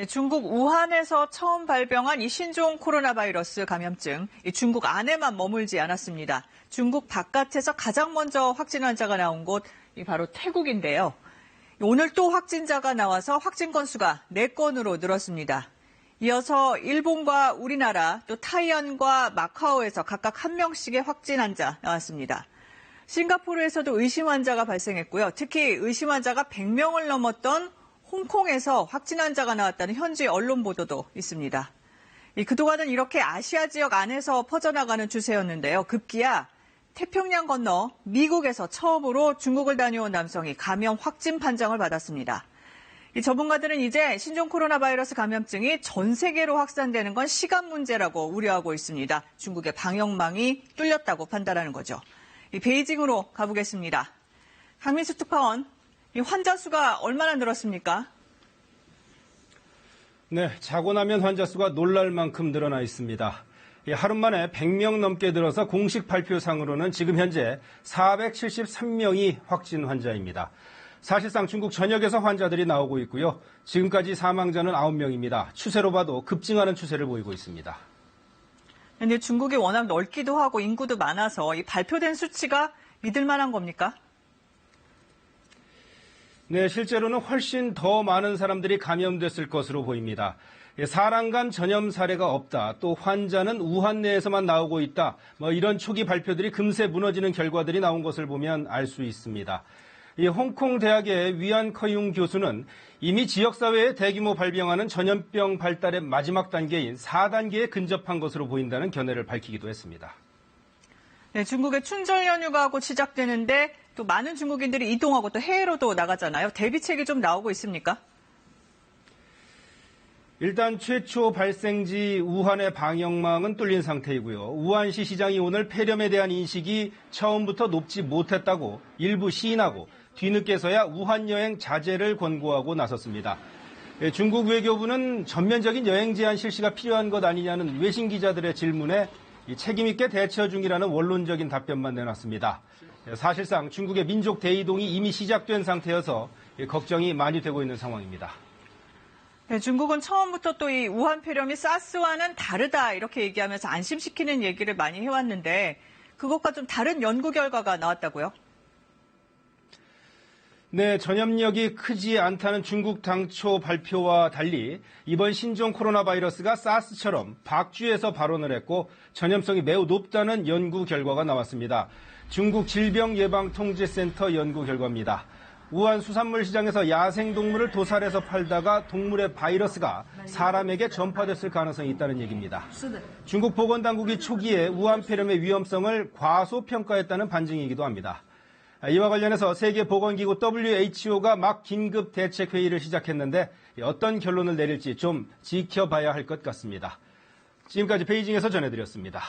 중국 우한에서 처음 발병한 이 신종 코로나 바이러스 감염증, 중국 안에만 머물지 않았습니다. 중국 바깥에서 가장 먼저 확진 환자가 나온 곳, 바로 태국인데요. 오늘 또 확진자가 나와서 확진 건수가 4건으로 늘었습니다. 이어서 일본과 우리나라, 또 타이완과 마카오에서 각각 1명씩의 확진 환자 나왔습니다. 싱가포르에서도 의심 환자가 발생했고요. 특히 의심 환자가 100명을 넘었던 홍콩에서 확진 환자가 나왔다는 현지 언론 보도도 있습니다. 그동안은 이렇게 아시아 지역 안에서 퍼져나가는 추세였는데요. 급기야 태평양 건너 미국에서 처음으로 중국을 다녀온 남성이 감염 확진 판정을 받았습니다. 이 전문가들은 이제 신종 코로나 바이러스 감염증이 전 세계로 확산되는 건 시간 문제라고 우려하고 있습니다. 중국의 방역망이 뚫렸다고 판단하는 거죠. 베이징으로 가보겠습니다. 강민수 특파원, 이 환자 수가 얼마나 늘었습니까? 네, 자고 나면 환자 수가 놀랄 만큼 늘어나 있습니다. 하루 만에 100명 넘게 늘어서 공식 발표상으로는 지금 현재 473명이 확진 환자입니다. 사실상 중국 전역에서 환자들이 나오고 있고요. 지금까지 사망자는 9명입니다. 추세로 봐도 급증하는 추세를 보이고 있습니다. 근데 중국이 워낙 넓기도 하고 인구도 많아서 이 발표된 수치가 믿을 만한 겁니까? 네, 실제로는 훨씬 더 많은 사람들이 감염됐을 것으로 보입니다. 사람 간 전염 사례가 없다. 또 환자는 우한 내에서만 나오고 있다. 이런 초기 발표들이 금세 무너지는 결과들이 나온 것을 보면 알 수 있습니다. 이 홍콩 대학의 위안 커융 교수는 이미 지역사회에 대규모 발병하는 전염병 발달의 마지막 단계인 4단계에 근접한 것으로 보인다는 견해를 밝히기도 했습니다. 네, 중국의 춘절 연휴가 곧 시작되는데 또 많은 중국인들이 이동하고 또 해외로도 나가잖아요. 대비책이 좀 나오고 있습니까? 일단 최초 발생지 우한의 방역망은 뚫린 상태이고요. 우한시 시장이 오늘 폐렴에 대한 인식이 처음부터 높지 못했다고 일부 시인하고 뒤늦게서야 우한 여행 자제를 권고하고 나섰습니다. 중국 외교부는 전면적인 여행 제한 실시가 필요한 것 아니냐는 외신 기자들의 질문에 책임 있게 대처 중이라는 원론적인 답변만 내놨습니다. 사실상 중국의 민족 대이동이 이미 시작된 상태여서 걱정이 많이 되고 있는 상황입니다. 네, 중국은 처음부터 또 이 우한 폐렴이 사스와는 다르다 이렇게 얘기하면서 안심시키는 얘기를 많이 해왔는데 그것과 좀 다른 연구 결과가 나왔다고요? 네, 전염력이 크지 않다는 중국 당초 발표와 달리 이번 신종 코로나 바이러스가 사스처럼 박쥐에서 발원을 했고 전염성이 매우 높다는 연구 결과가 나왔습니다. 중국 질병예방통제센터 연구 결과입니다. 우한 수산물 시장에서 야생동물을 도살해서 팔다가 동물의 바이러스가 사람에게 전파됐을 가능성이 있다는 얘기입니다. 중국 보건당국이 초기에 우한 폐렴의 위험성을 과소평가했다는 반증이기도 합니다. 이와 관련해서 세계보건기구 WHO가 막 긴급 대책회의를 시작했는데 어떤 결론을 내릴지 좀 지켜봐야 할 것 같습니다. 지금까지 베이징에서 전해드렸습니다.